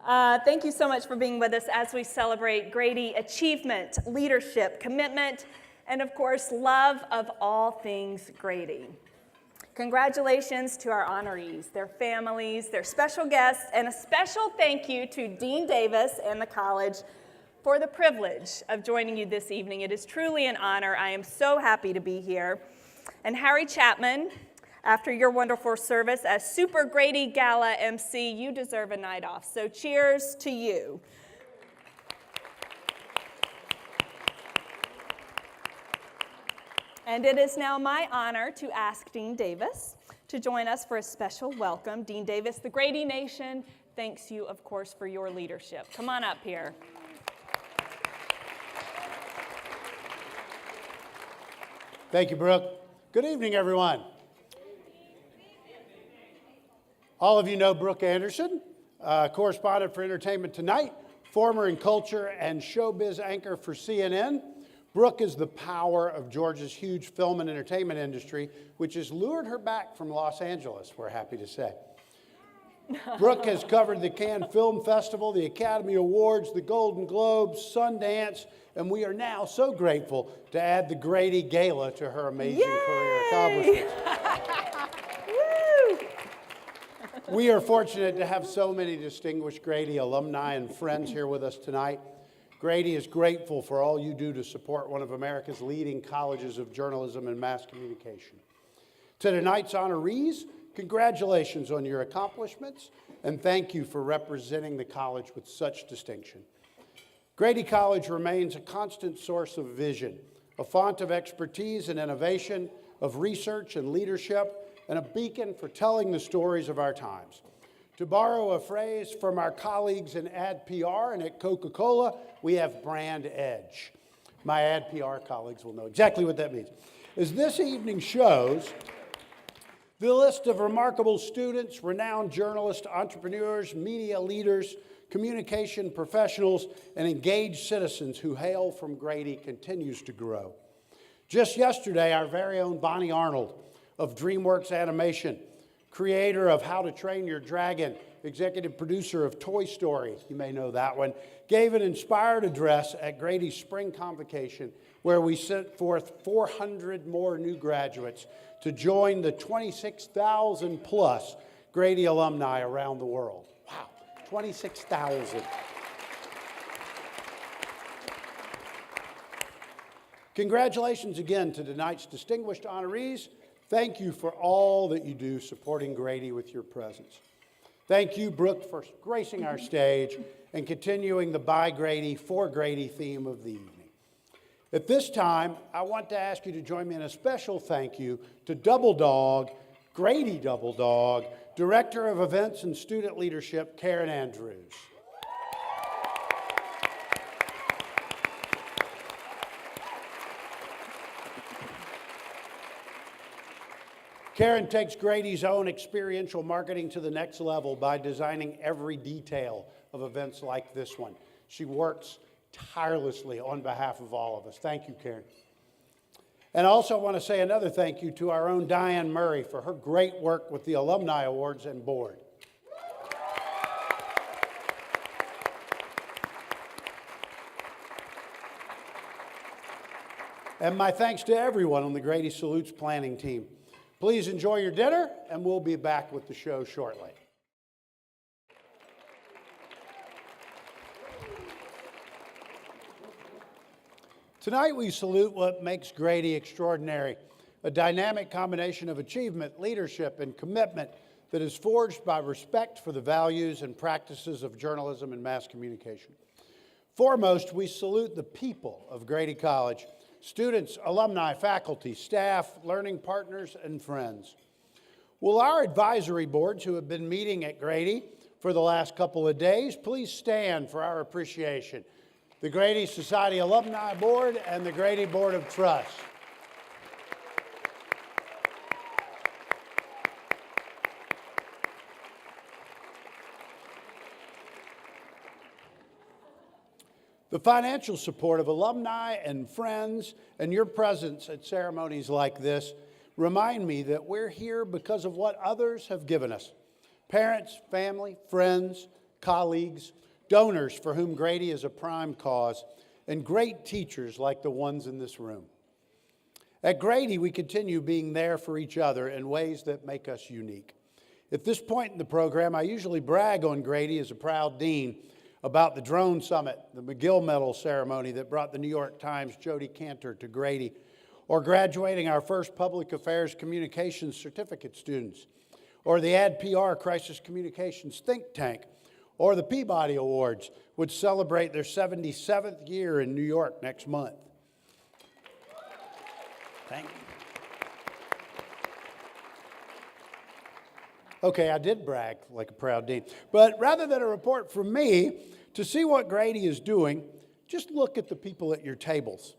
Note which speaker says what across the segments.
Speaker 1: Thank you so much for being with us as we celebrate Grady achievement, leadership, commitment, and of course, love of all things Grady. Congratulations to our honorees, their families, their special guests, and a special thank you to Dean Davis and the college for the privilege of joining you this evening. It is truly an honor. I am so happy to be here. And Harry Chapman, after your wonderful service as Super Grady Gala MC, you deserve a night off. So cheers to you. And it is now my honor to ask Dean Davis to join us for a special welcome. Dean Davis, the Grady Nation thanks you, of course, for your leadership. Come on up here.
Speaker 2: Thank you, Brooke. Good evening, everyone. All of you know Brooke Anderson, correspondent for Entertainment Tonight, former in culture and showbiz anchor for CNN. Brooke is the power of Georgia's huge film and entertainment industry, which has lured her back from Los Angeles, we're happy to say. Brooke has covered the Cannes Film Festival, the Academy Awards, the Golden Globes, Sundance, and we are now so grateful to add the Grady Gala to her amazing career accomplishments. We are fortunate to have so many distinguished Grady alumni and friends here with us tonight. Grady is grateful for all you do to support one of America's leading colleges of journalism and mass communication. To tonight's honorees, congratulations on your accomplishments, and thank you for representing the college with such distinction. Grady College remains a constant source of vision, a font of expertise and innovation, of research and leadership, and a beacon for telling the stories of our times. To borrow a phrase from our colleagues in Ad PR and at Coca-Cola, we have brand edge. My Ad PR colleagues will know exactly what that means. As this evening shows, the list of remarkable students, renowned journalists, entrepreneurs, media leaders, communication professionals, and engaged citizens who hail from Grady continues to grow. Just yesterday, our very own Bonnie Arnold of DreamWorks Animation, creator of How to Train Your Dragon, executive producer of Toy Story, you may know that one, gave an inspired address at Grady's spring convocation where we sent forth 400 more new graduates to join the 26,000 plus Grady alumni around the world. Wow, 26,000. Congratulations again to tonight's distinguished honorees. Thank you for all that you do supporting Grady with your presence. Thank you, Brooke, for gracing our stage and continuing the By Grady, For Grady theme of the evening. At this time, I want to ask you to join me in a special thank you to Double Dog, Grady Double Dog, Director of Events and Student Leadership, Karen Andrews. Karen takes Grady's own experiential marketing to the next level by designing every detail of events like this one. She works tirelessly on behalf of all of us. Thank you, Karen. And I also want to say another thank you to our own Diane Murray for her great work with the Alumni Awards and Board. And my thanks to everyone on the Grady Salutes planning team. Please enjoy your dinner, and we'll be back with the show shortly. Tonight we salute what makes Grady extraordinary, a dynamic combination of achievement, leadership, and commitment that is forged by respect for the values and practices of journalism and mass communication. Foremost, we salute the people of Grady College, students, alumni, faculty, staff, learning partners, and friends. Will our advisory boards who have been meeting at Grady for the last couple of days please stand for our appreciation? The Grady Society Alumni Board and the Grady Board of Trust. The financial support of alumni and friends and your presence at ceremonies like this remind me that we're here because of what others have given us. Parents, family, friends, colleagues, donors for whom Grady is a prime cause, and great teachers like the ones in this room. At Grady, we continue being there for each other in ways that make us unique. At this point in the program, I usually brag on Grady as a proud dean about the drone summit, the McGill Medal ceremony that brought the New York Times' Jody Cantor to Grady, or graduating our first public affairs communications certificate students, or the AdPR Crisis Communications Think Tank, or the Peabody Awards, which celebrate their 77th year in New York next month. Thank you. Okay, I did brag like a proud dean. But rather than a report from me, to see what Grady is doing, just look at the people at your tables.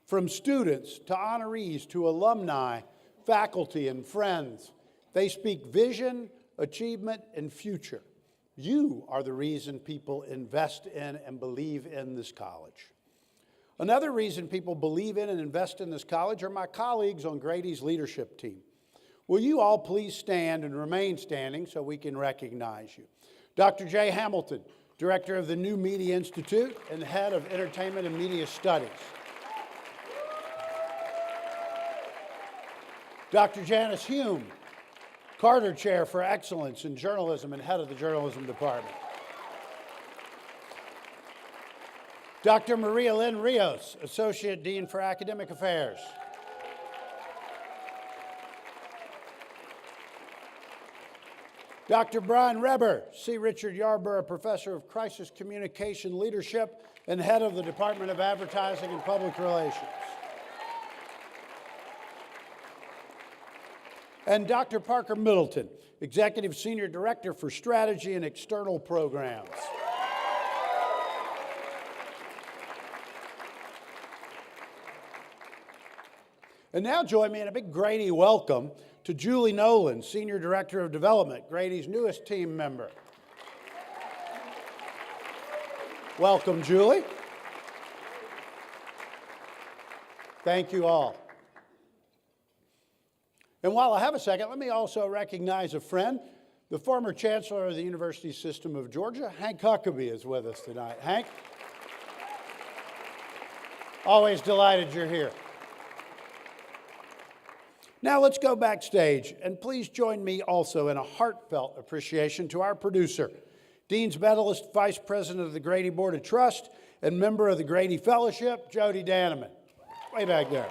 Speaker 2: From students to honorees to alumni, faculty, and friends. They speak vision, achievement, and future. You are the reason people invest in and believe in this college. Another reason people believe in and invest in this college are my colleagues on Grady's leadership team. Will you all please stand and remain standing so we can recognize you? Dr. Jay Hamilton, Director of the New Media Institute and Head of Entertainment and Media Studies. Dr. Janice Hume, Carter Chair for Excellence in Journalism and Head of the Journalism Department. Dr. Maria Lynn Rios, Associate Dean for Academic Affairs. Dr. Brian Reber, C. Richard Yarborough Professor of Crisis Communication Leadership and Head of the Department of Advertising and Public Relations. And Dr. Parker Middleton, Executive Senior Director for Strategy and External Programs. And now join me in a big Grady welcome to Julie Nolan, Senior Director of Development, Grady's newest team member. Welcome, Julie. Thank you all. And while I have a second, let me also recognize a friend. The former Chancellor of the University System of Georgia, Hank Huckabee, is with us tonight. Hank, always delighted you're here. Now let's go backstage, and please join me also in a heartfelt appreciation to our producer, Dean's Medalist, Vice President of the Grady Board of Trust, and member of the Grady Fellowship, Jody Danneman. Way back there.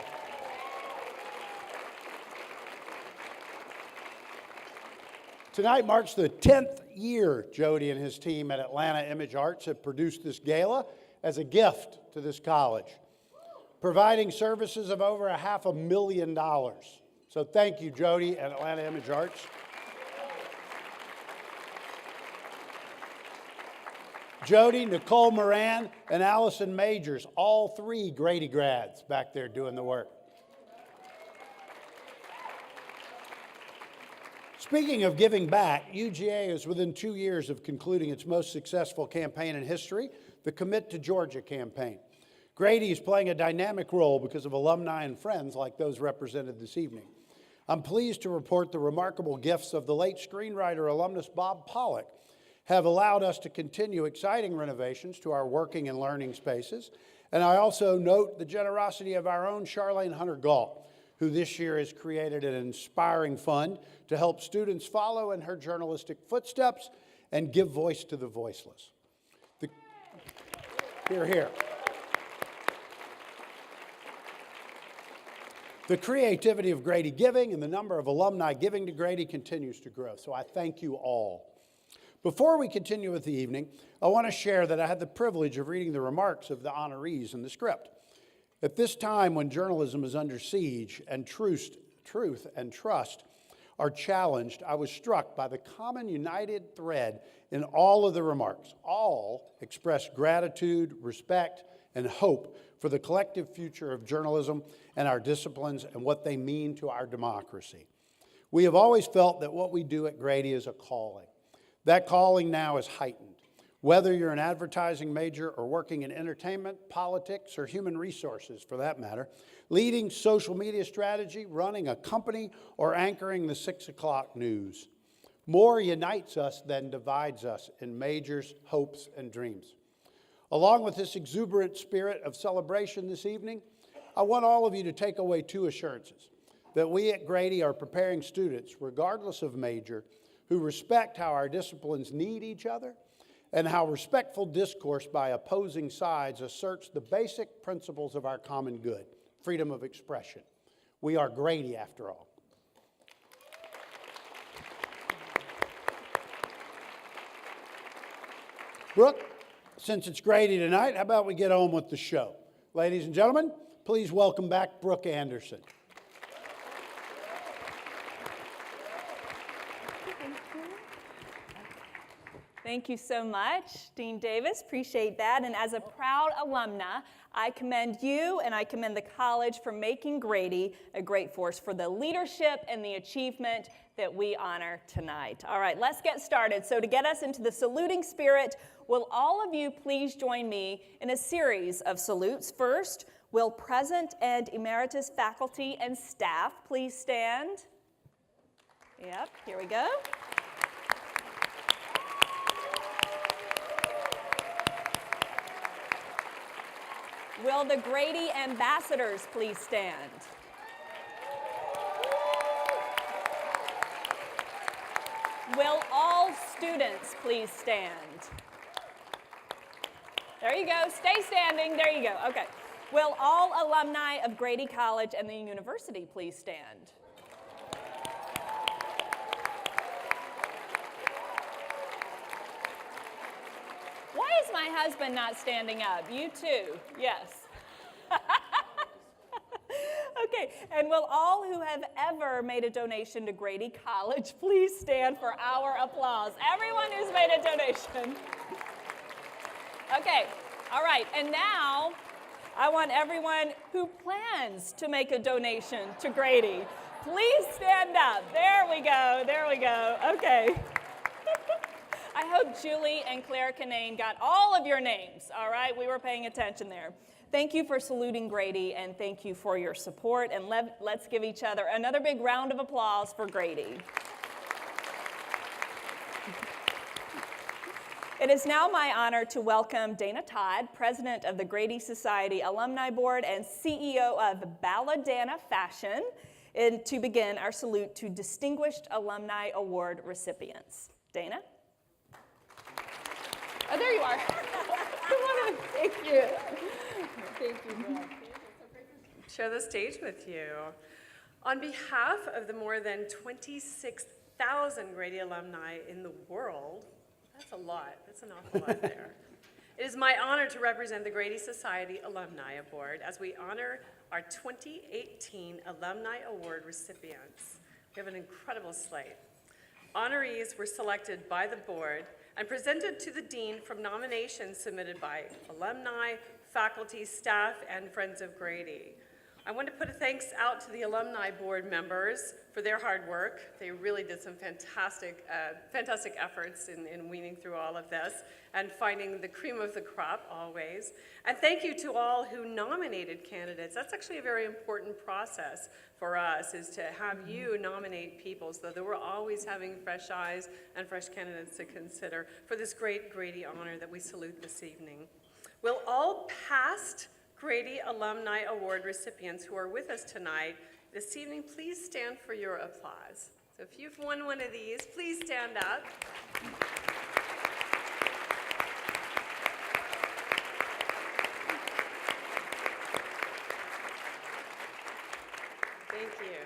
Speaker 2: Tonight marks the 10th year Jody and his team at Atlanta Image Arts have produced this gala as a gift to this college, providing services of over $500,000. So thank you, Jody and Atlanta Image Arts. Jody, Nicole Moran, and Allison Majors, all three Grady grads back there doing the work. Speaking of giving back, UGA is within 2 years of concluding its most successful campaign in history, the Commit to Georgia campaign. Grady is playing a dynamic role because of alumni and friends like those represented this evening. I'm pleased to report the remarkable gifts of the late screenwriter alumnus Bob Pollock have allowed us to continue exciting renovations to our working and learning spaces. And I also note the generosity of our own Charlene Hunter-Galt, who this year has created an inspiring fund to help students follow in her journalistic footsteps and give voice to the voiceless. Here. The creativity of Grady Giving and the number of alumni giving to Grady continues to grow, so I thank you all. Before we continue with the evening, I want to share that I had the privilege of reading the remarks of the honorees in the script. At this time when journalism is under siege and truth and trust are challenged, I was struck by the common united thread in all of the remarks. All expressed gratitude, respect, and hope for the collective future of journalism and our disciplines and what they mean to our democracy. We have always felt that what we do at Grady is a calling. That calling now is heightened. Whether you're an advertising major or working in entertainment, politics, or human resources for that matter, leading social media strategy, running a company, or anchoring the 6 o'clock news. More unites us than divides us in majors, hopes, and dreams. Along with this exuberant spirit of celebration this evening, I want all of you to take away two assurances: that we at Grady are preparing students, regardless of major, who respect how our disciplines need each other, and how respectful discourse by opposing sides asserts the basic principles of our common good, freedom of expression. We are Grady, after all. Brooke, since it's Grady tonight, how about we get on with the show? Ladies and gentlemen, please welcome back Brooke Anderson.
Speaker 1: Thank you so much, Dean Davis. Appreciate that. And as a proud alumna, I commend you and I commend the college for making Grady a great force for the leadership and the achievement that we honor tonight. All right, let's get started. So to get us into the saluting spirit, will all of you please join me in a series of salutes? First, will present and emeritus faculty and staff please stand? Yep, here we go. Will the Grady ambassadors please stand? Will all students please stand? There you go. Stay standing. There you go. Okay. Will all alumni of Grady College and the university please stand? Why is my husband not standing up? You too. Yes. Okay, and will all who have ever made a donation to Grady College please stand for our applause? Everyone who's made a donation. Okay, all right, and now I want everyone who plans to make a donation to Grady. Please stand up. There we go, there we go. Okay. I hope Julie and Claire Canane got all of your names, all right? We were paying attention there. Thank you for saluting Grady, and thank you for your support. And let's give each other another big round of applause for Grady. It is now my honor to welcome Dana Todd, President of the Grady Society Alumni Board and CEO of Balladana Fashion, and to begin our salute to Distinguished Alumni Award recipients. Dana? Oh, there you are. Come on in. Thank you. Thank you, Brooke.
Speaker 3: Share the stage with you. On behalf of the more than 26,000 Grady alumni in the world, that's a lot. That's an awful lot there. It is my honor to represent the Grady Society Alumni Board as we honor our 2018 Alumni Award recipients. We have an incredible slate. Honorees were selected by the board and presented to the dean from nominations submitted by alumni, faculty, staff, and friends of Grady. I want to put a thanks out to the alumni board members for their hard work. They really did some fantastic efforts in weaning through all of this and finding the cream of the crop always. And thank you to all who nominated candidates. That's actually a very important process for us, is to have you nominate people so that we're always having fresh eyes and fresh candidates to consider for this great Grady honor that we salute this evening. Will all past Grady Alumni Award recipients who are with us tonight this evening please stand for your applause? So if you've won one of these, please stand up. Thank you.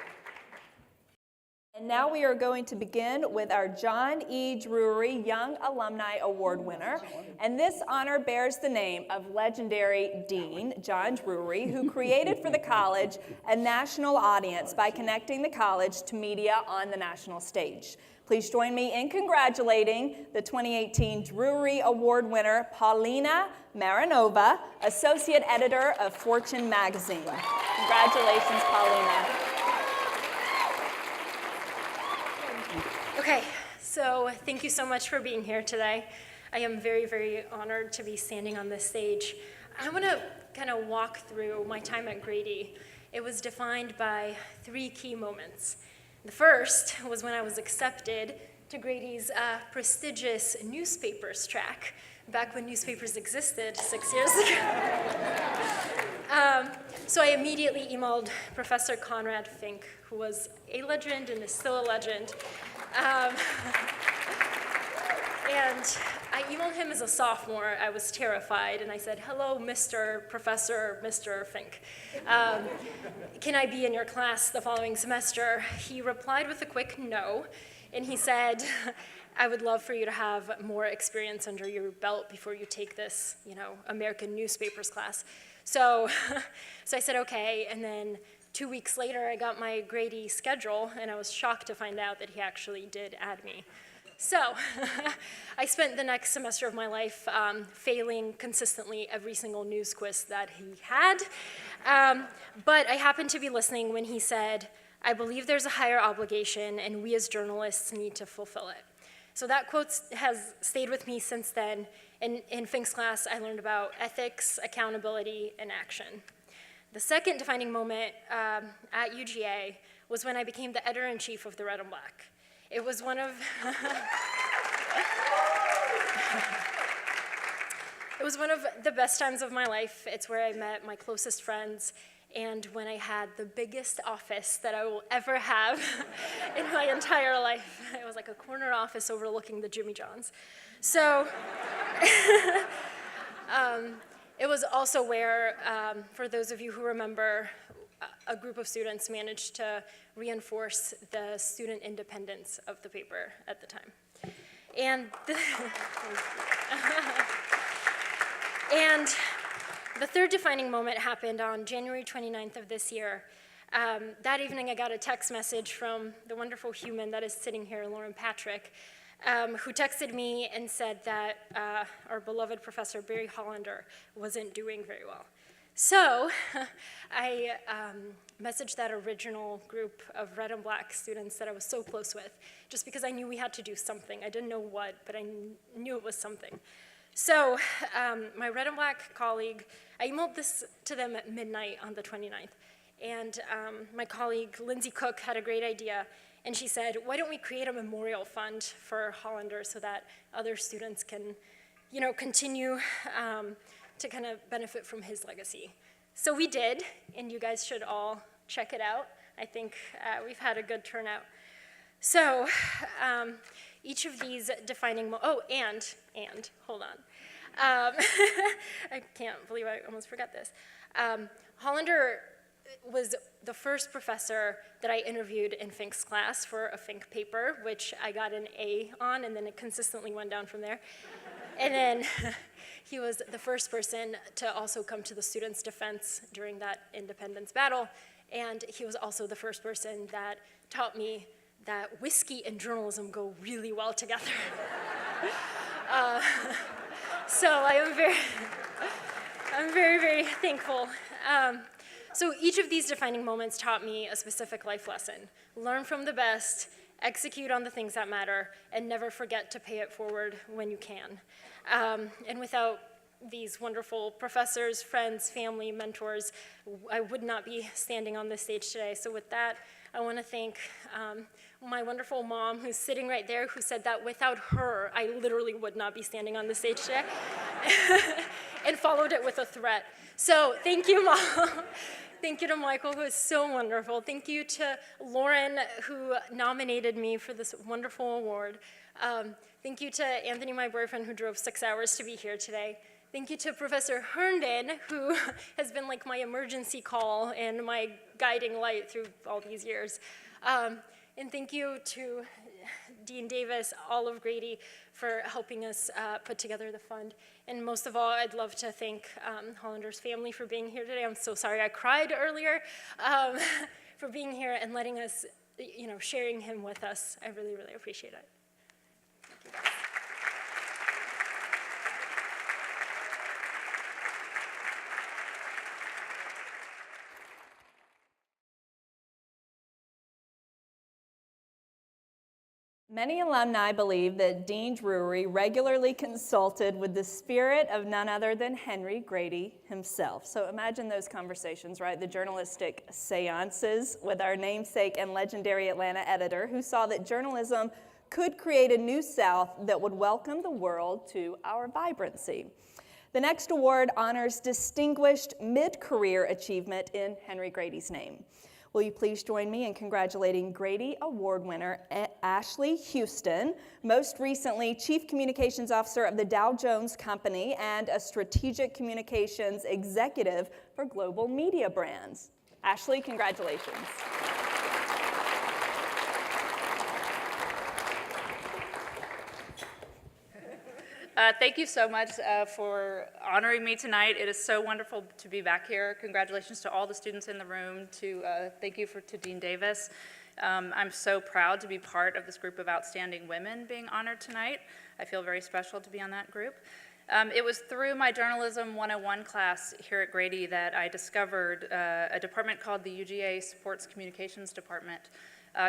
Speaker 1: And now we are going to begin with our John E. Drury Young Alumni Award winner. And this honor bears the name of legendary Dean John Drury, who created for the college a national audience by connecting the college to media on the national stage. Please join me in congratulating the 2018 Drury Award winner, Paulina Marinova, Associate Editor of Fortune magazine. Congratulations, Paulina.
Speaker 4: Okay, so thank you so much for being here today. I am very, very honored to be standing on this stage. I want to kind of walk through my time at Grady. It was defined by 3 key moments. The first was when I was accepted to Grady's prestigious newspapers track, back when newspapers existed 6 years ago. So I immediately emailed Professor Conrad Fink, who was a legend and is still a legend. And I emailed him as a sophomore. I was terrified, and I said, "Hello, Mr. Professor, Mr. Fink. Can I be in your class the following semester?" He replied with a quick no, and he said, "I would love for you to have more experience under your belt before you take this, American newspapers class." So I said, okay, and then 2 weeks later, I got my Grady schedule, and I was shocked to find out that he actually did add me. So I spent the next semester of my life failing consistently every single news quiz that he had. But I happened to be listening when he said, "I believe there's a higher obligation, and we as journalists need to fulfill it." So that quote has stayed with me since then. In Fink's class, I learned about ethics, accountability, and action. The second defining moment at UGA was when I became the editor-in-chief of the Red and Black. It was one of it was one of the best times of my life. It's where I met my closest friends, and when I had the biggest office that I will ever have in my entire life. It was like a corner office overlooking the Jimmy Johns. So it was also where, for those of you who remember, a group of students managed to reinforce the student independence of the paper at the time. And the third defining moment happened on January 29th of this year. That evening, I got a text message from the wonderful human that is sitting here, Lauren Patrick, who texted me and said that our beloved Professor Barry Hollander wasn't doing very well. So I messaged that original group of Red and Black students that I was so close with, just because I knew we had to do something. I didn't know what, but I knew it was something. So my Red and Black colleague, I emailed this to them at midnight on the 29th, and my colleague, Lindsay Cook, had a great idea, and she said, "Why don't we create a memorial fund for Hollander so that other students can, continue to kind of benefit from his legacy?" So we did, and you guys should all check it out. I think we've had a good turnout. So each of these defining, and hold on. I can't believe I almost forgot this. Hollander was the first professor that I interviewed in Fink's class for a Fink paper, which I got an A on, and then it consistently went down from there. And then he was the first person to also come to the students' defense during that independence battle, and he was also the first person that taught me that whiskey and journalism go really well together. So I'm very, very thankful. So each of these defining moments taught me a specific life lesson. Learn from the best, execute on the things that matter, and never forget to pay it forward when you can. And without these wonderful professors, friends, family, mentors, I would not be standing on this stage today. So with that, I want to thank my wonderful mom, who's sitting right there, who said that without her, I literally would not be standing on the stage today, and followed it with a threat. So thank you, Mom. Thank you to Michael, who is so wonderful. Thank you to Lauren, who nominated me for this wonderful award. Thank you to Anthony, my boyfriend, who drove 6 hours to be here today. Thank you to Professor Herndon, who has been like my emergency call and my guiding light through all these years. And thank you to Dean Davis, all of Grady, for helping us put together the fund. And most of all, I'd love to thank Hollander's family for being here today. I'm so sorry I cried earlier, for being here and letting us, sharing him with us. I really, really appreciate it. Thank you, guys.
Speaker 1: Many alumni believe that Dean Drury regularly consulted with the spirit of none other than Henry Grady himself. So imagine those conversations, right? The journalistic seances with our namesake and legendary Atlanta editor, who saw that journalism could create a new South that would welcome the world to our vibrancy. The next award honors distinguished mid-career achievement in Henry Grady's name. Will you please join me in congratulating Grady Award winner Ashley Houston, most recently Chief Communications Officer of the Dow Jones Company and a Strategic Communications Executive for Global Media Brands. Ashley, congratulations.
Speaker 5: Thank you so much for honoring me tonight. It is so wonderful to be back here. Congratulations to all the students in the room. Thank you to Dean Davis. I'm so proud to be part of this group of outstanding women being honored tonight. I feel very special to be on that group. It was through my Journalism 101 class here at Grady that I discovered a department called the UGA Sports Communications Department.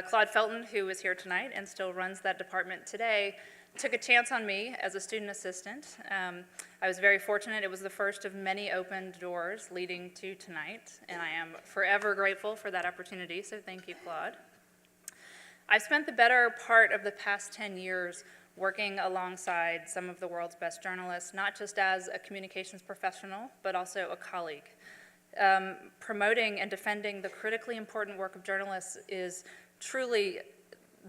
Speaker 5: Claude Felton, who is here tonight and still runs that department today, took a chance on me as a student assistant. I was very fortunate. It was the first of many opened doors leading to tonight, and I am forever grateful for that opportunity, so thank you, Claude. I've spent the better part of the past 10 years working alongside some of the world's best journalists, not just as a communications professional, but also a colleague. Promoting and defending the critically important work of journalists is truly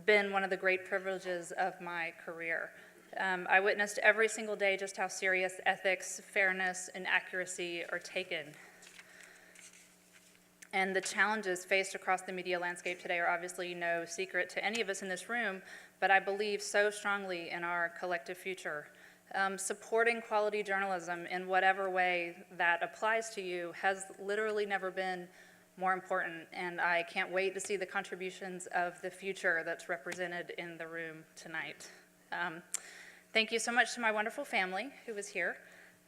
Speaker 5: been one of the great privileges of my career. I witnessed every single day just how serious ethics, fairness, and accuracy are taken. And the challenges faced across the media landscape today are obviously no secret to any of us in this room, but I believe so strongly in our collective future. Supporting quality journalism in whatever way that applies to you has literally never been more important, and I can't wait to see the contributions of the future that's represented in the room tonight. Thank you so much to my wonderful family who is here.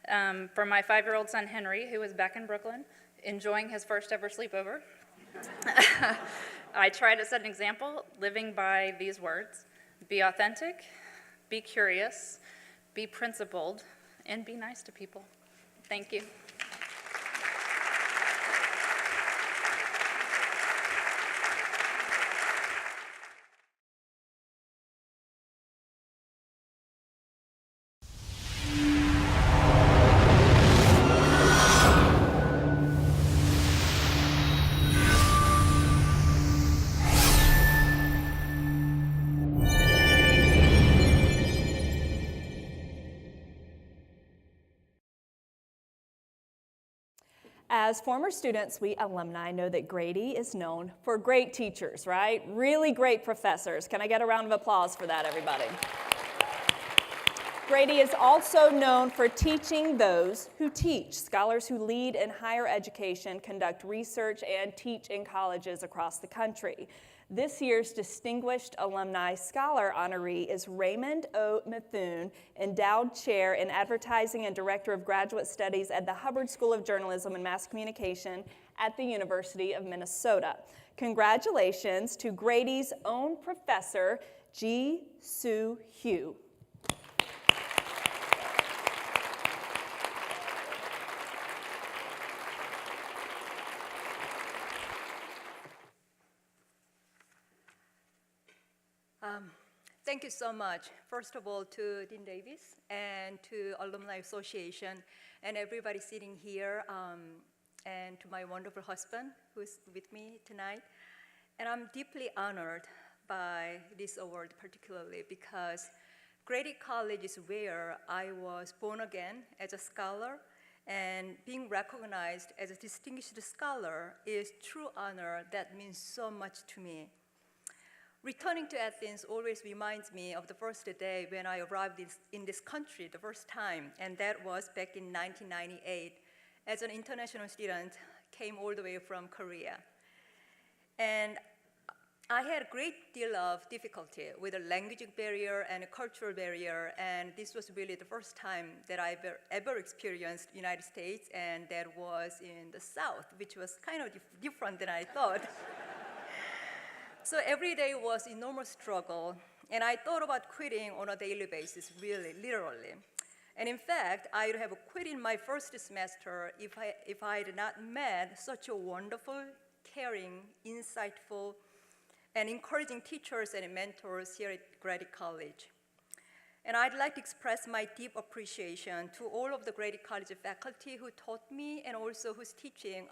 Speaker 5: For my 5-year-old son, Henry, who is back in Brooklyn, enjoying his first ever sleepover. I try to set an example living by these words: be authentic, be curious, be principled, and be nice to people. Thank you.
Speaker 1: As former students, we alumni know that Grady is known for great teachers, right? Really great professors. Can I get a round of applause for that, everybody? Grady is also known for teaching those who teach. Scholars who lead in higher education, conduct research, and teach in colleges across the country. This year's Distinguished Alumni Scholar honoree is Raymond O. Methune, Endowed Chair in Advertising and Director of Graduate Studies at the Hubbard School of Journalism and Mass Communication at the University of Minnesota. Congratulations to Grady's own professor, Ji Soo Hugh.
Speaker 6: Thank you so much. First of all, to Dean Davis and to Alumni Association and everybody sitting here, and to my wonderful husband who's with me tonight. And I'm deeply honored by this award particularly because Grady College is where I was born again as a scholar, and being recognized as a distinguished scholar is true honor that means so much to me. Returning to Athens always reminds me of the first day when I arrived in this country the first time, and that was back in 1998. As an international student, came all the way from Korea. And I had a great deal of difficulty with a language barrier and a cultural barrier, and this was really the first time that I ever experienced the United States, and that was in the South, which was kind of different than I thought. So every day was enormous struggle, and I thought about quitting on a daily basis, really, literally. And in fact, I would have quit in my first semester if I had not met such a wonderful, caring, insightful, and encouraging teachers and mentors here at Grady College. And I'd like to express my deep appreciation to all of the Grady College faculty who taught me and also who's teaching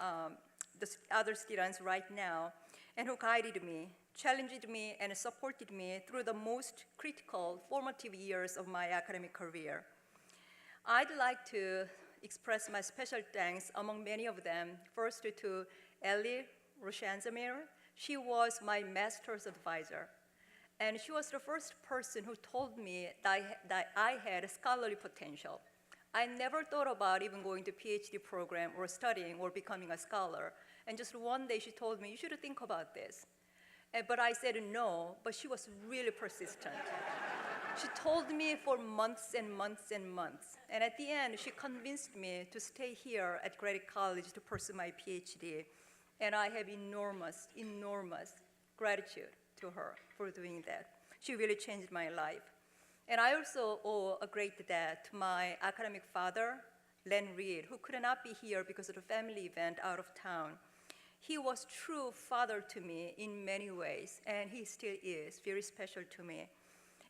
Speaker 6: the other students right now, and who guided me, challenged me, and supported me through the most critical, formative years of my academic career. I'd like to express my special thanks among many of them, first to Ellie Roshanzamir. She was my master's advisor. And she was the first person who told me that I had scholarly potential. I never thought about even going to PhD program or studying or becoming a scholar. And just one day she told me, you should think about this. But I said no, but she was really persistent. She told me for months and months and months. And at the end, she convinced me to stay here at Grady College to pursue my PhD. And I have enormous, enormous gratitude to her for doing that. She really changed my life. And I also owe a great debt to my academic father, Len Reed, who could not be here because of a family event out of town. He was true father to me in many ways, and he still is very special to me.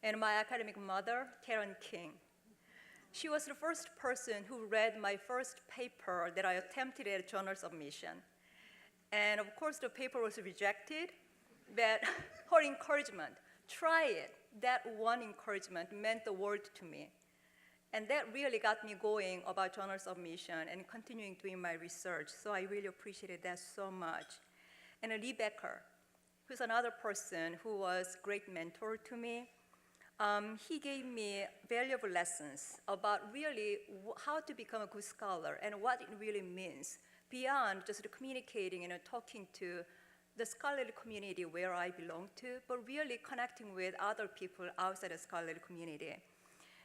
Speaker 6: And my academic mother, Karen King. She was the first person who read my first paper that I attempted at journal submission. And of course, the paper was rejected, but her encouragement, try it, that one encouragement meant the world to me. And that really got me going about journal submission and continuing doing my research. So I really appreciated that so much. And Lee Becker, who's another person who was a great mentor to me. He gave me valuable lessons about really how to become a good scholar and what it really means beyond just communicating and talking to the scholarly community where I belong to, but really connecting with other people outside the scholarly community.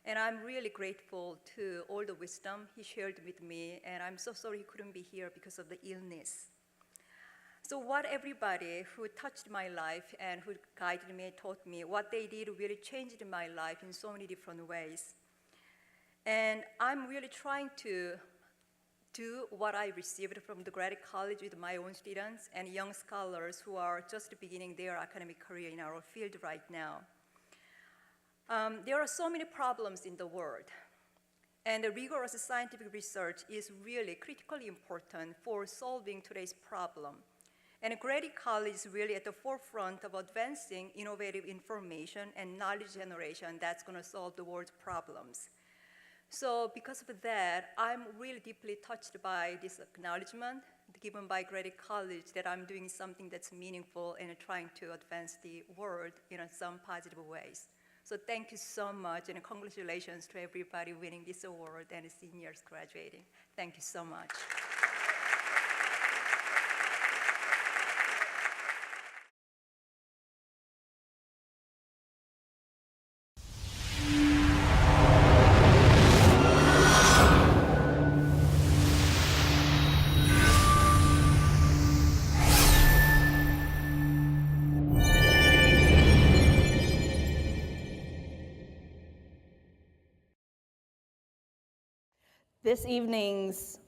Speaker 6: And I'm really grateful to all the wisdom he shared with me, and I'm so sorry he couldn't be here because of the illness. So what everybody who touched my life and who guided me, taught me, what they did really changed my life in so many different ways. And I'm really trying to do what I received from the Grady College with my own students and young scholars who are just beginning their academic career in our field right now. There are so many problems in the world, and the rigorous scientific research is really critically important for solving today's problem. And Grady College is really at the forefront of advancing innovative information and knowledge generation that's going to solve the world's problems. So because of that, I'm really deeply touched by this acknowledgement given by Grady College that I'm doing something that's meaningful and trying to advance the world in some positive ways. So thank you so much, and congratulations to everybody winning this award and the seniors graduating. Thank you so much.
Speaker 1: This evening's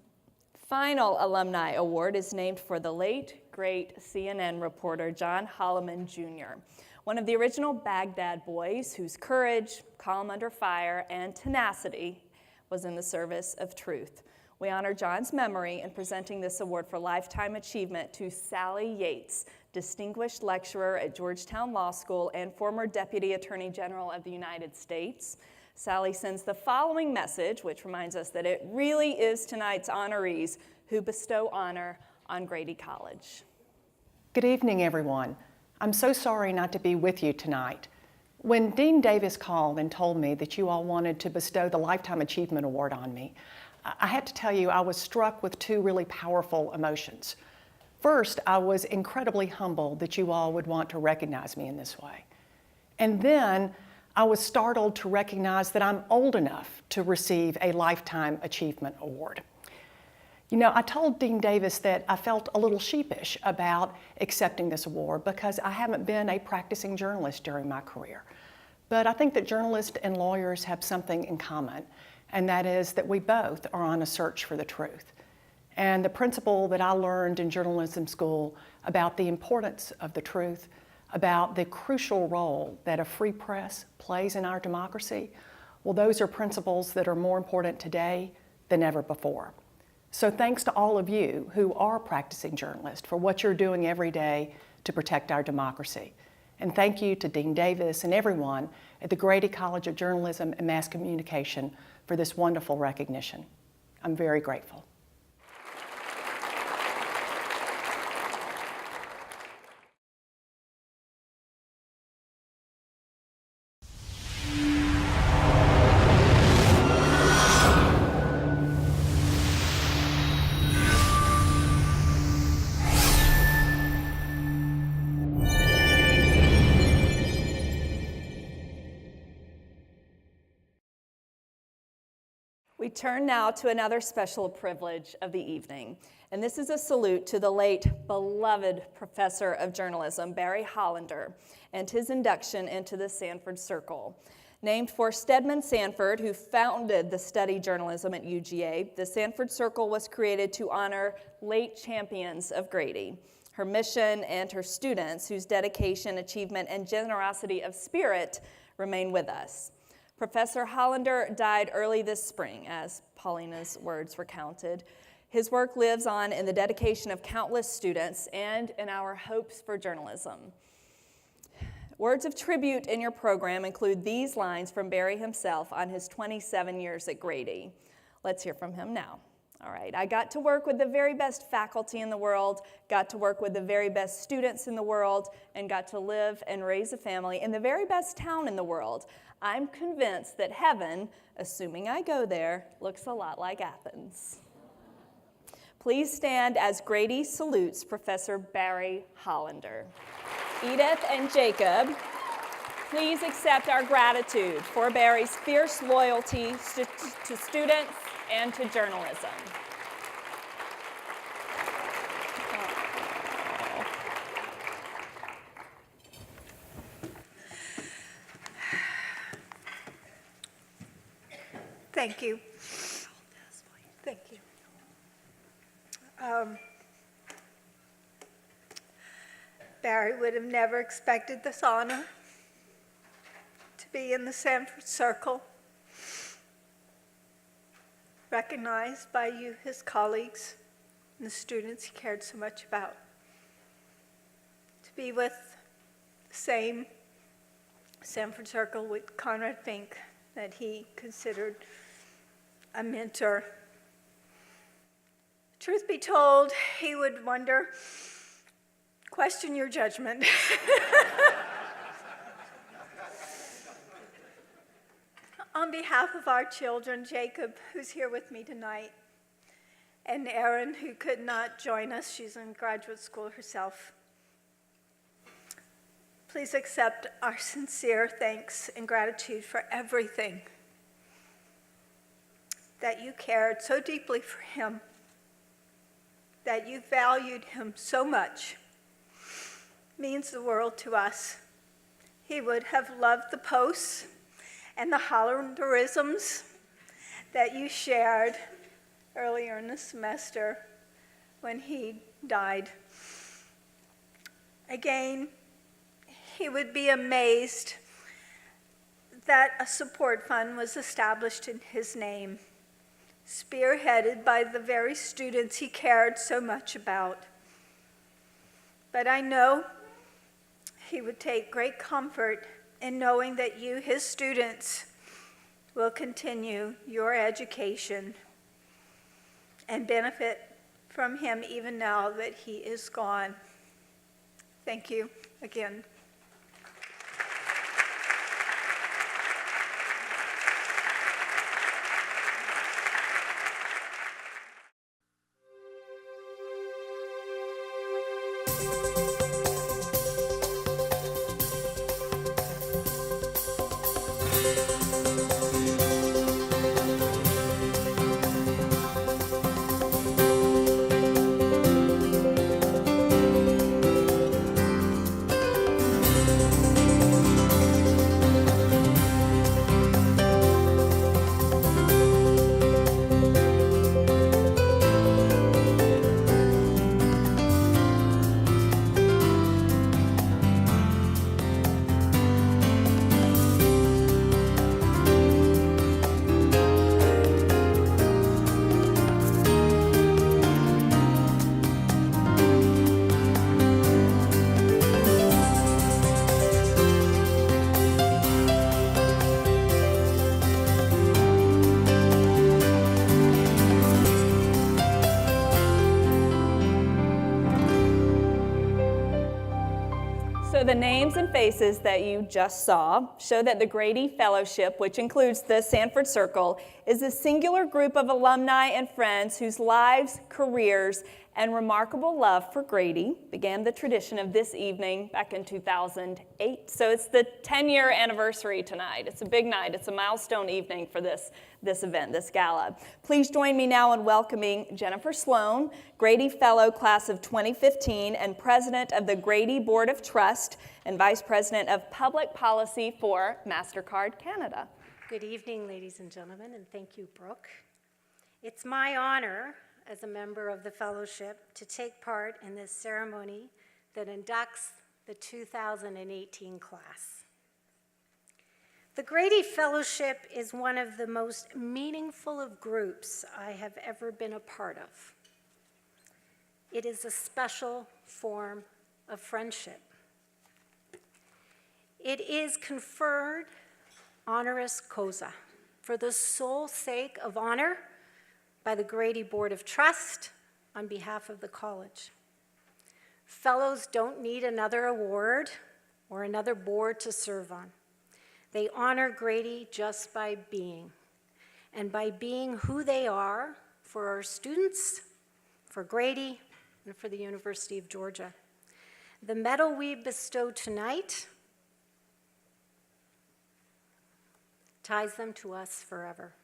Speaker 1: final alumni award is named for the late, great CNN reporter John Holloman Jr., one of the original Baghdad boys whose courage, calm under fire, and tenacity was in the service of truth. We honor John's memory in presenting this award for lifetime achievement to Sally Yates, distinguished lecturer at Georgetown Law School and former Deputy Attorney General of the United States. Sally sends the following message, which reminds us that it really is tonight's honorees who bestow honor on Grady College.
Speaker 7: Good evening, everyone. I'm so sorry not to be with you tonight. When Dean Davis called and told me that you all wanted to bestow the Lifetime Achievement Award on me, I had to tell you I was struck with two really powerful emotions. First, I was incredibly humbled that you all would want to recognize me in this way. And then, I was startled to recognize that I'm old enough to receive a Lifetime Achievement Award. You know, I told Dean Davis that I felt a little sheepish about accepting this award because I haven't been a practicing journalist during my career. But I think that journalists and lawyers have something in common, and that is that we both are on a search for the truth. And the principle that I learned in journalism school about the importance of the truth about the crucial role that a free press plays in our democracy, well, those are principles that are more important today than ever before. So thanks to all of you who are practicing journalists for what you're doing every day to protect our democracy. And thank you to Dean Davis and everyone at the Grady College of Journalism and Mass Communication for this wonderful recognition. I'm very grateful.
Speaker 1: We turn now to another special privilege of the evening, and this is a salute to the late beloved professor of journalism, Barry Hollander, and his induction into the Sanford Circle. Named for Stedman Sanford, who founded the study journalism at UGA, the Sanford Circle was created to honor late champions of Grady, her mission, and her students whose dedication, achievement, and generosity of spirit remain with us. Professor Hollander died early this spring, as Paulina's words recounted. His work lives on in the dedication of countless students and in our hopes for journalism. Words of tribute in your program include these lines from Barry himself on his 27 years at Grady. Let's hear from him now. All right, I got to work with the very best faculty in the world, got to work with the very best students in the world, and got to live and raise a family in the very best town in the world. I'm convinced that heaven, assuming I go there, looks a lot like Athens. Please stand as Grady salutes Professor Barry Hollander. Edith and Jacob, please accept our gratitude for Barry's fierce loyalty to students and to journalism.
Speaker 8: Thank you. Thank you. Barry would have never expected this honor to be in the Sanford Circle, recognized by you, his colleagues, and the students he cared so much about. To be with the same Sanford Circle with Conrad Fink that he considered a mentor. Truth be told, he would wonder, question your judgment. On behalf of our children, Jacob, who's here with me tonight, and Erin, who could not join us, she's in graduate school herself, please accept our sincere thanks and gratitude for everything that you cared so deeply for him, that you valued him so much, means the world to us. He would have loved the posts and the Hollanderisms that you shared earlier in the semester when he died. Again, he would be amazed that a support fund was established in his name, spearheaded by the very students he cared so much about. But I know he would take great comfort in knowing that you, his students, will continue your education and benefit from him even now that he is gone. Thank you again.
Speaker 1: the names and faces that you just saw show that the Grady Fellowship, which includes the Sanford Circle, is a singular group of alumni and friends whose lives, careers, and remarkable love for Grady began the tradition of this evening back in 2008. So it's the 10-year anniversary tonight. It's a big night. It's a milestone evening for this event, this gala. Please join me now in welcoming Jennifer Sloan, Grady Fellow Class of 2015 and President of the Grady Board of Trust and Vice President of Public Policy for MasterCard Canada.
Speaker 9: Good evening, ladies and gentlemen, and thank you, Brooke. It's my honor as a member of the fellowship to take part in this ceremony that inducts the 2018 class. The Grady Fellowship is one of the most meaningful of groups I have ever been a part of. It is a special form of friendship. It is conferred honoris causa for the sole sake of honor by the Grady Board of Trust on behalf of the college. Fellows don't need another award or another board to serve on. They honor Grady just by being, and by being who they are for our students, for Grady, and for the University of Georgia. The medal we bestow tonight ties them to us forever.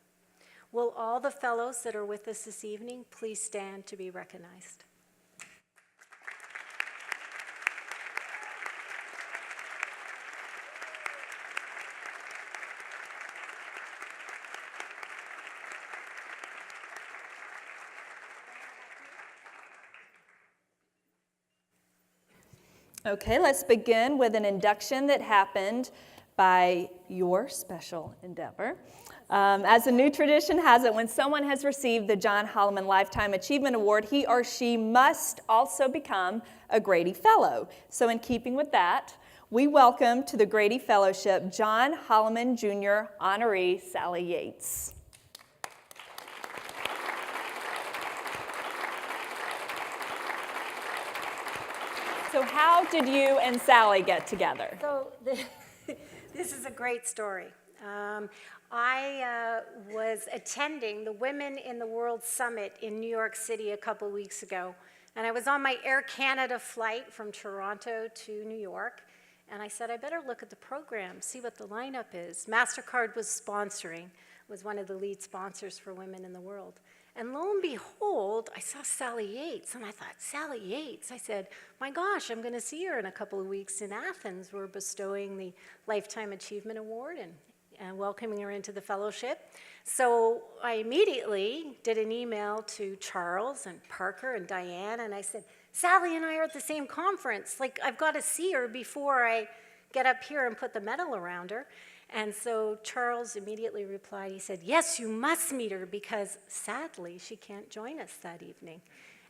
Speaker 9: Will all the fellows that are with us this evening please stand to be recognized?
Speaker 1: Okay, let's begin with an induction that happened by your special endeavor. As a new tradition has it, when someone has received the John Holloman Lifetime Achievement Award, he or she must also become a Grady Fellow. So in keeping with that, we welcome to the Grady Fellowship John Holloman Jr. honoree Sally Yates. So how did you and Sally get together?
Speaker 9: So this is a great story. I was attending the Women in the World Summit in New York City a couple weeks ago, and I was on my Air Canada flight from Toronto to New York, and I said, I better look at the program, see what the lineup is. MasterCard was sponsoring, was one of the lead sponsors for Women in the World. And lo and behold, I saw Sally Yates, and I thought, Sally Yates? I said, my gosh, I'm going to see her in a couple of weeks in Athens. We're bestowing the Lifetime Achievement Award and welcoming her into the fellowship. So I immediately did an email to Charles and Parker and Diane, and I said, Sally and I are at the same conference. Like, I've got to see her before I get up here and put the medal around her. And so Charles immediately replied, he said, yes, you must meet her because sadly she can't join us that evening.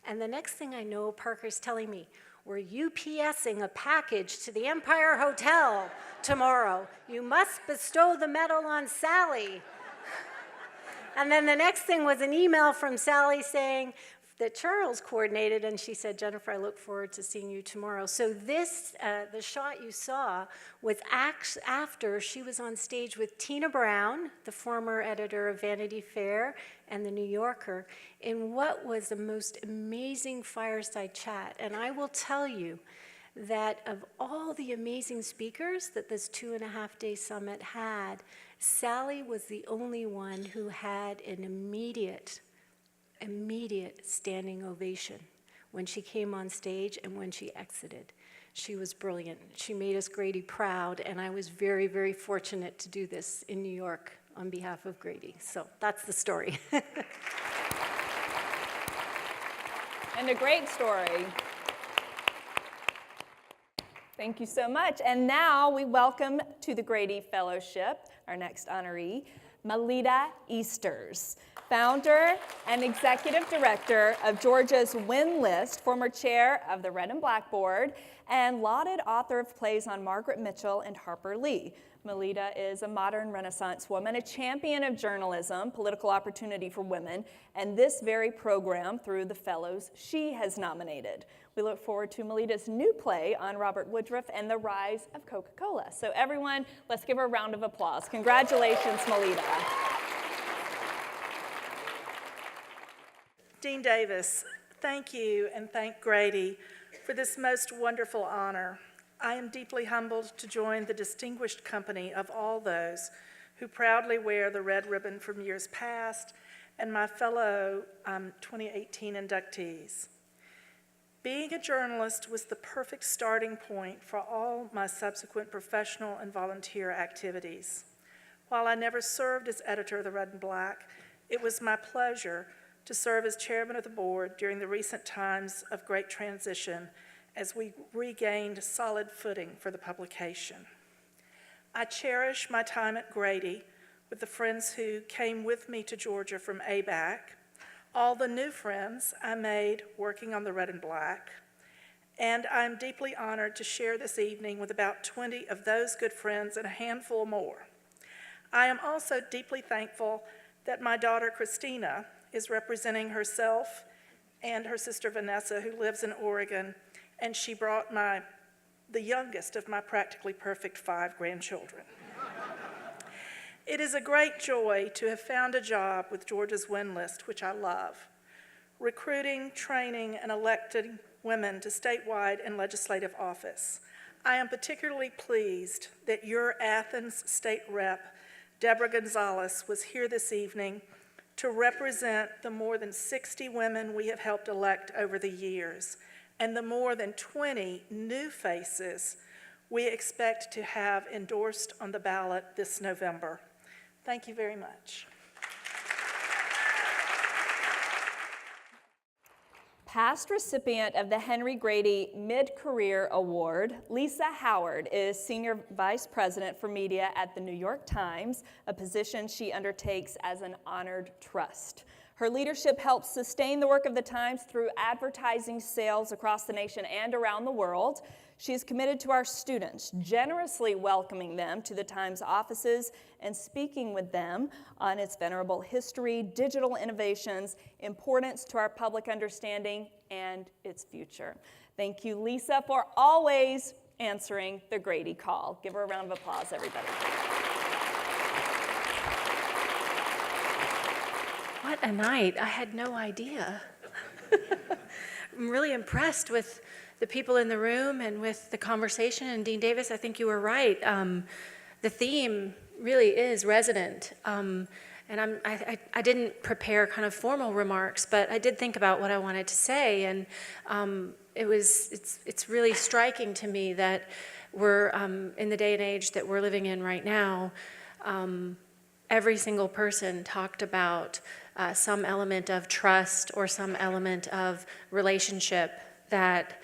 Speaker 9: And the next thing I know, Parker's telling me, we're UPSing a package to the Empire Hotel tomorrow. You must bestow the medal on Sally. And then the next thing was an email from Sally saying that Charles coordinated, and she said, Jennifer, I look forward to seeing you tomorrow. So this, the shot you saw was after she was on stage with Tina Brown, the former editor of Vanity Fair and The New Yorker, in what was the most amazing fireside chat. And I will tell you that of all the amazing speakers that this 2.5-day summit had, Sally was the only one who had an immediate standing ovation when she came on stage and when she exited. She was brilliant. She made us Grady proud, and I was very, very fortunate to do this in New York on behalf of Grady. So that's the story.
Speaker 1: And a great story. Thank you so much. And now we welcome to the Grady Fellowship our next honoree, Melita Easters, founder and executive director of Georgia's Win List, former chair of the Red and Black Board, and lauded author of plays on Margaret Mitchell and Harper Lee. Melita is a modern Renaissance woman, a champion of journalism, political opportunity for women, and this very program through the fellows she has nominated. We look forward to Melita's new play on Robert Woodruff and the rise of Coca-Cola. So everyone, let's give her a round of applause. Congratulations, Melita.
Speaker 10: Dean Davis, thank you and thank Grady for this most wonderful honor. I am deeply humbled to join the distinguished company of all those who proudly wear the red ribbon from years past and my fellow 2018 inductees. Being a journalist was the perfect starting point for all my subsequent professional and volunteer activities. While I never served as editor of the Red and Black, it was my pleasure to serve as chairman of the board during the recent times of great transition as we regained solid footing for the publication. I cherish my time at Grady with the friends who came with me to Georgia from ABAC, all the new friends I made working on the Red and Black, and I'm deeply honored to share this evening with about 20 of those good friends and a handful more. I am also deeply thankful that my daughter Christina is representing herself and her sister Vanessa, who lives in Oregon, and she brought the youngest of my practically perfect 5 grandchildren. It is a great joy to have found a job with Georgia's Win List, which I love, recruiting, training, and electing women to statewide and legislative office. I am particularly pleased that your Athens State Rep, Deborah Gonzalez, was here this evening to represent the more than 60 women we have helped elect over the years, and the more than 20 new faces we expect to have endorsed on the ballot this November. Thank you very much.
Speaker 1: Past recipient of the Henry Grady Mid-Career Award, Lisa Howard is Senior Vice President for Media at the New York Times, a position she undertakes as an honored trust. Her leadership helps sustain the work of the Times through advertising sales across the nation and around the world. She is committed to our students, generously welcoming them to the Times offices and speaking with them on its venerable history, digital innovations, importance to our public understanding, and its future. Thank you, Lisa, for always answering the Grady call. Give her a round of applause, everybody.
Speaker 11: What a night. I had no idea. I'm really impressed with the people in the room and with the conversation. And Dean Davis, I think you were right. The theme really is resonant. And I didn't prepare kind of formal remarks, but I did think about what I wanted to say. And it's really striking to me that we're in the day and age that we're living in right now. Every single person talked about some element of trust or some element of relationship that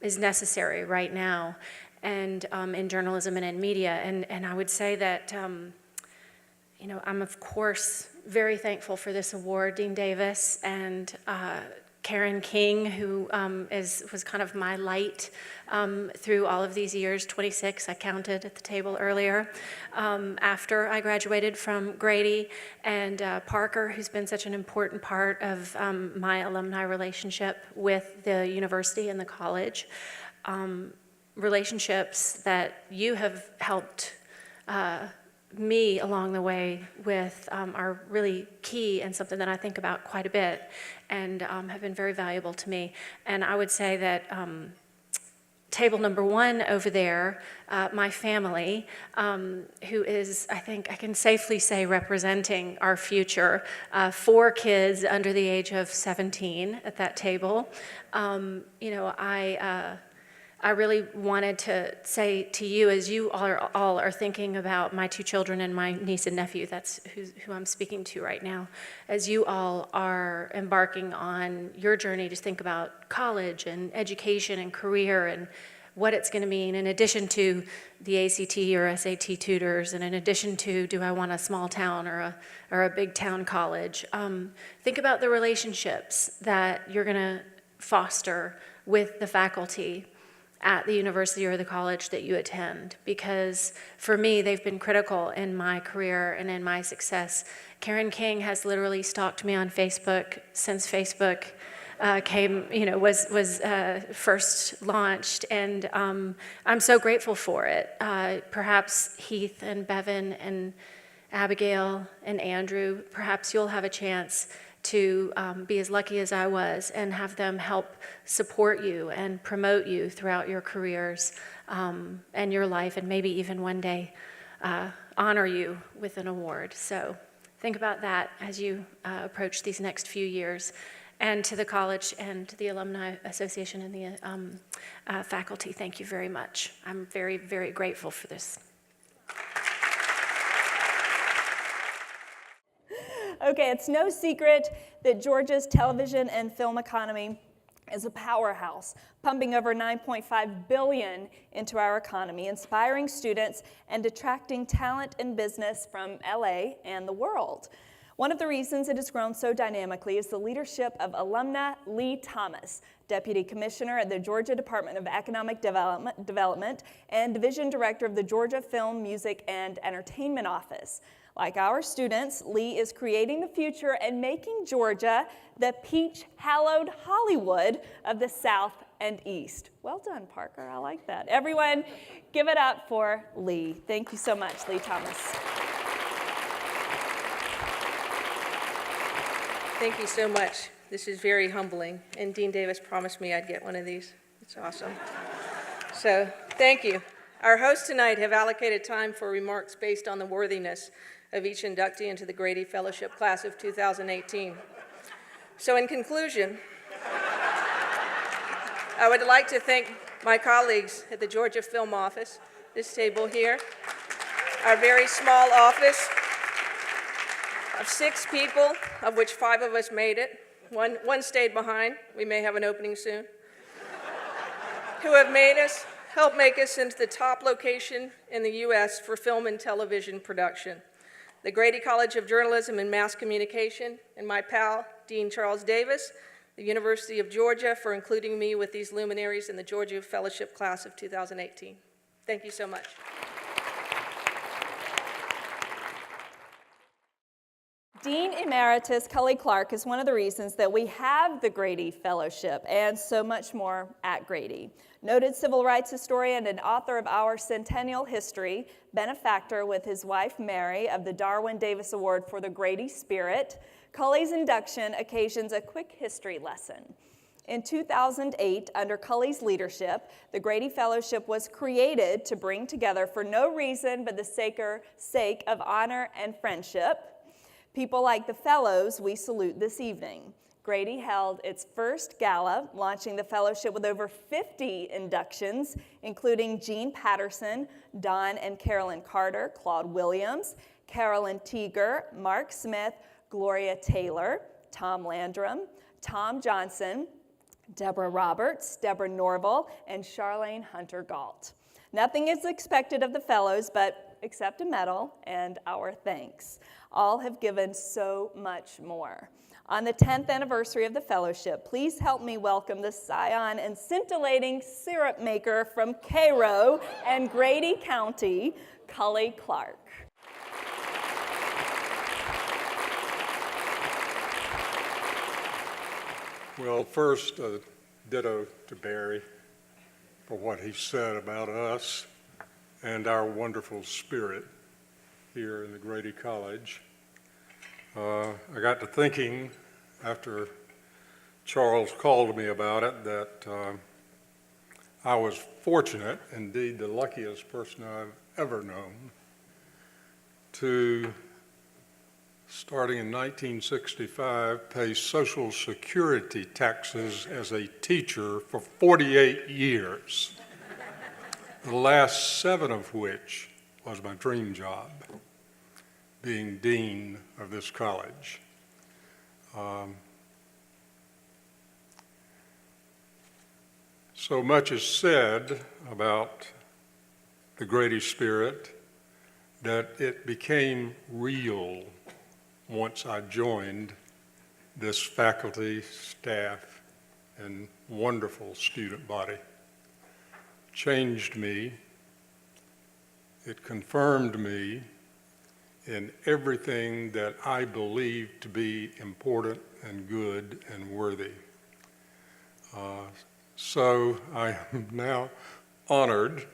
Speaker 11: is necessary right now, and in journalism and in media. And I would say that, I'm of course very thankful for this award, Dean Davis, and Karen King, who was kind of my light through all of these years, 26, I counted at the table earlier, after I graduated from Grady, and Parker, who's been such an important part of my alumni relationship with the university and the college. Relationships that you have helped me along the way with are really key and something that I think about quite a bit, and have been very valuable to me. And I would say that table number 1 over there, my family, who is, I think I can safely say, representing our future, 4 kids under the age of 17 at that table. I really wanted to say to you, as you all are thinking about my 2 children and my niece and nephew, that's who I'm speaking to right now, as you all are embarking on your journey to think about college and education and career and what it's going to mean, in addition to the ACT or SAT tutors, and in addition to, do I want a small town or a big town college? Think about the relationships that you're going to foster with the faculty at the university or the college that you attend, because for me, they've been critical in my career and in my success. Karen King has literally stalked me on Facebook since Facebook was first launched, and I'm so grateful for it. Perhaps Heath and Bevan and Abigail and Andrew, perhaps you'll have a chance to be as lucky as I was and have them help support you and promote you throughout your careers and your life, and maybe even one day honor you with an award. So think about that as you approach these next few years. And to the college and the Alumni Association and the faculty, thank you very much. I'm very, very grateful for this.
Speaker 1: Okay, it's no secret that Georgia's television and film economy is a powerhouse, pumping over $9.5 billion into our economy, inspiring students and attracting talent and business from LA and the world. One of the reasons it has grown so dynamically is the leadership of alumna Lee Thomas, Deputy Commissioner at the Georgia Department of Economic Development and Division Director of the Georgia Film, Music, and Entertainment Office. Like our students, Lee is creating the future and making Georgia the peach-hallowed Hollywood of the South and East. Well done, Parker. I like that. Everyone, give it up for Lee. Thank you so much, Lee Thomas.
Speaker 12: Thank you so much. This is very humbling, and Dean Davis promised me I'd get one of these. It's awesome. So, thank you. Our hosts tonight have allocated time for remarks based on the worthiness of each inductee into the Grady Fellowship Class of 2018. So, in conclusion, I would like to thank my colleagues at the Georgia Film Office, this table here, our very small office of 6 people, of which 5 of us made it. One stayed behind. We may have an opening soon. Who have helped make us into the top location in the U.S. for film and television production. The Grady College of Journalism and Mass Communication, and my pal, Dean Charles Davis, the University of Georgia, for including me with these luminaries in the Georgia Fellowship Class of 2018. Thank you so much.
Speaker 1: Dean Emeritus Cully Clark is one of the reasons that we have the Grady Fellowship and so much more at Grady. Noted civil rights historian and author of our centennial history, benefactor with his wife Mary of the Darwin Davis Award for the Grady Spirit, Cully's induction occasions a quick history lesson. In 2008, under Cully's leadership, the Grady Fellowship was created to bring together, for no reason but the sake of honor and friendship, people like the fellows we salute this evening. Grady held its first gala, launching the fellowship with over 50 inductions, including Jean Patterson, Don and Carolyn Carter, Claude Williams, Carolyn Teeger, Mark Smith, Gloria Taylor, Tom Landrum, Tom Johnson, Deborah Roberts, Deborah Norville, and Charlene Hunter Galt. Nothing is expected of the fellows except a medal and our thanks. All have given so much more. On the 10th anniversary of the fellowship, please help me welcome the scion and scintillating syrup maker from Cairo and Grady County, Cully Clark.
Speaker 13: Well, first, ditto to Barry for what he said about us and our wonderful spirit here in the Grady College. I got to thinking after Charles called me about it that I was fortunate, indeed the luckiest person I've ever known, to, starting in 1965, pay Social Security taxes as a teacher for 48 years, the last 7 of which was my dream job, being dean of this college. So much is said about the Grady spirit that it became real once I joined this faculty, staff, and wonderful student body. changed me. It confirmed me in everything that I believe to be important and good and worthy. So I am now honored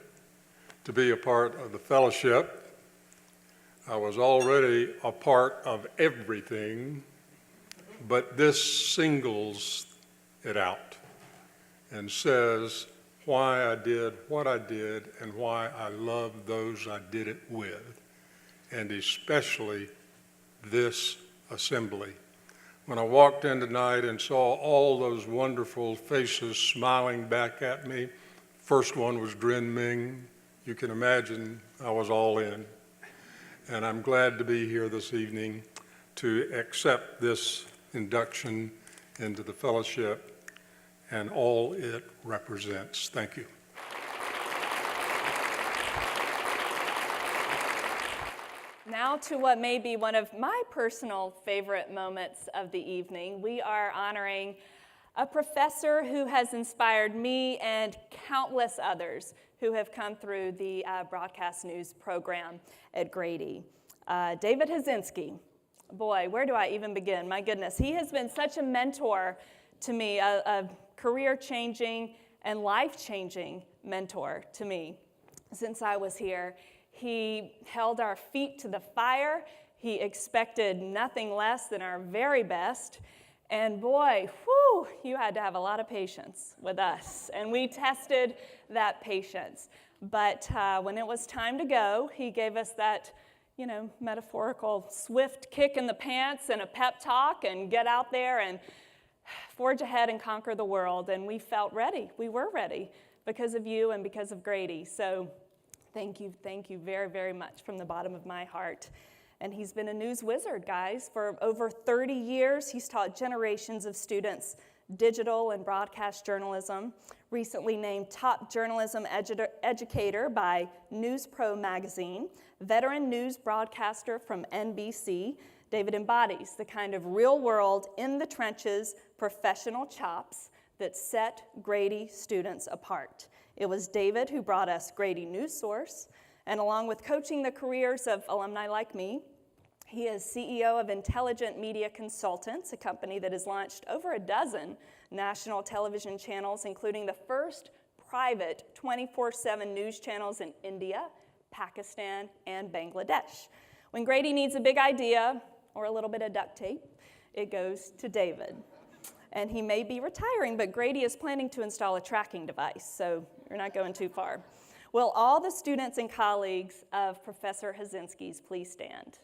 Speaker 13: to be a part of the fellowship. I was already a part of everything, but this singles it out and says why I did what I did and why I love those I did it with, and especially this assembly. When I walked in tonight and saw all those wonderful faces smiling back at me, first one was Dren Ming. You can imagine I was all in. And I'm glad to be here this evening to accept this induction into the fellowship and all it represents. Thank you.
Speaker 1: Now to what may be one of my personal favorite moments of the evening. We are honoring a professor who has inspired me and countless others who have come through the broadcast news program at Grady. David Hazinski. Boy, where do I even begin? My goodness, he has been such a mentor to me, a career-changing and life-changing mentor to me since I was here. He held our feet to the fire. He expected nothing less than our very best. And boy, whew, you had to have a lot of patience with us. And we tested that patience. But when it was time to go, he gave us that, metaphorical swift kick in the pants and a pep talk and get out there and forge ahead and conquer the world. And we felt ready. We were ready because of you and because of Grady. So thank you very, very much from the bottom of my heart. And he's been a news wizard, guys. For over 30 years, he's taught generations of students digital and broadcast journalism. Recently named Top Journalism Educator by News Pro magazine, veteran news broadcaster from NBC, David embodies the kind of real-world, in-the-trenches, professional chops that set Grady students apart. It was David who brought us Grady News Source, and along with coaching the careers of alumni like me, he is CEO of Intelligent Media Consultants, a company that has launched over a dozen national television channels, including the first private 24/7 news channels in India, Pakistan, and Bangladesh. When Grady needs a big idea or a little bit of duct tape, it goes to David. And he may be retiring, but Grady is planning to install a tracking device, so you're not going too far. Will all the students and colleagues of Professor Hazinski's please stand?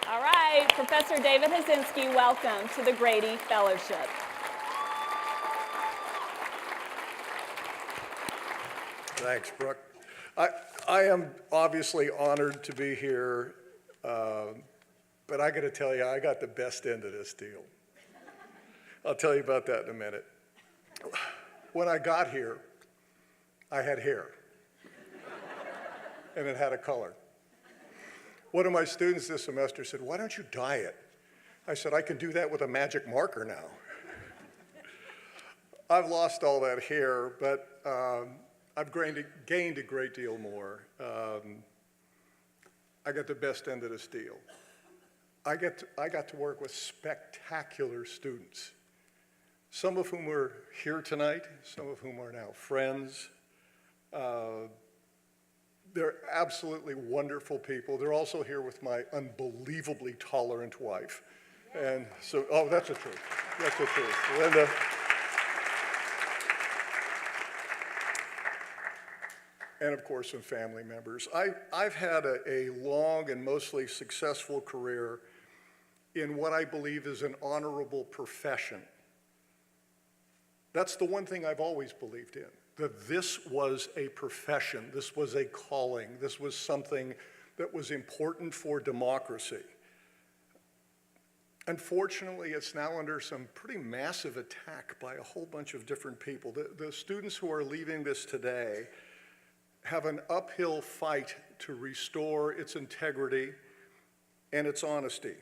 Speaker 1: All right, Professor David Hazinski, welcome to the Grady Fellowship.
Speaker 14: Thanks, Brooke. I am obviously honored to be here, but I got to tell you, I got the best end of this deal. I'll tell you about that in a minute. When I got here, I had hair, and it had a color. One of my students this semester said, "Why don't you dye it?" I said, "I can do that with a magic marker now." I've lost all that hair, but I've gained a great deal more. I got the best end of this deal. I got to work with spectacular students, some of whom are here tonight, some of whom are now friends. They're absolutely wonderful people. They're also here with my unbelievably tolerant wife. And so, oh, that's the truth. That's the truth. Linda. And of course, some family members. I've had a long and mostly successful career in what I believe is an honorable profession. That's the one thing I've always believed in, that this was a profession, this was a calling, this was something that was important for democracy. Unfortunately, it's now under some pretty massive attack by a whole bunch of different people. The students who are leaving this today have an uphill fight to restore its integrity and its honesty.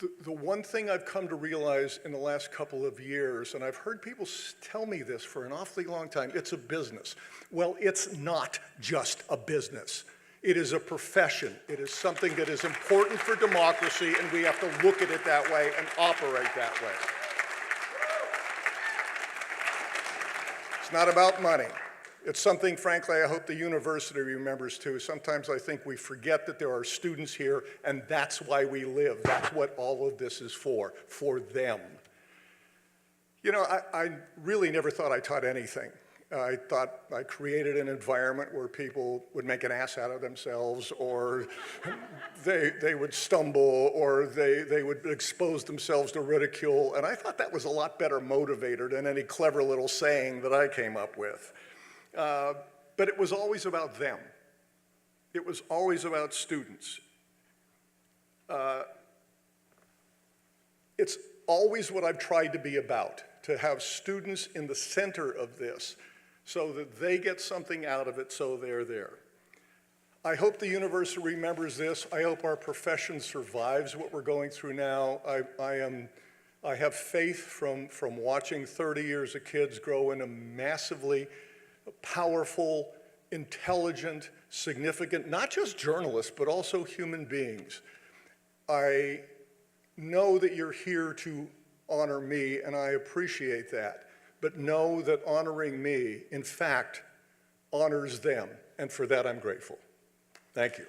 Speaker 14: The one thing I've come to realize in the last couple of years, and I've heard people tell me this for an awfully long time, it's a business. Well, it's not just a business. It is a profession. It is something that is important for democracy, and we have to look at it that way and operate that way. It's not about money. It's something, frankly, I hope the university remembers too. Sometimes I think we forget that there are students here, and that's why we live. That's what all of this is for them. You know, I really never thought I taught anything. I thought I created an environment where people would make an ass out of themselves, or they would stumble, or they would expose themselves to ridicule, and I thought that was a lot better motivator than any clever little saying that I came up with. But it was always about them. It was always about students. It's always what I've tried to be about, to have students in the center of this so that they get something out of it, so they're there. I hope the university remembers this. I hope our profession survives what we're going through now. I have faith from watching 30 years of kids grow into massively powerful, intelligent, significant, not just journalists, but also human beings. I know that you're here to honor me, and I appreciate that. But know that honoring me, in fact, honors them, and for that I'm grateful. Thank you.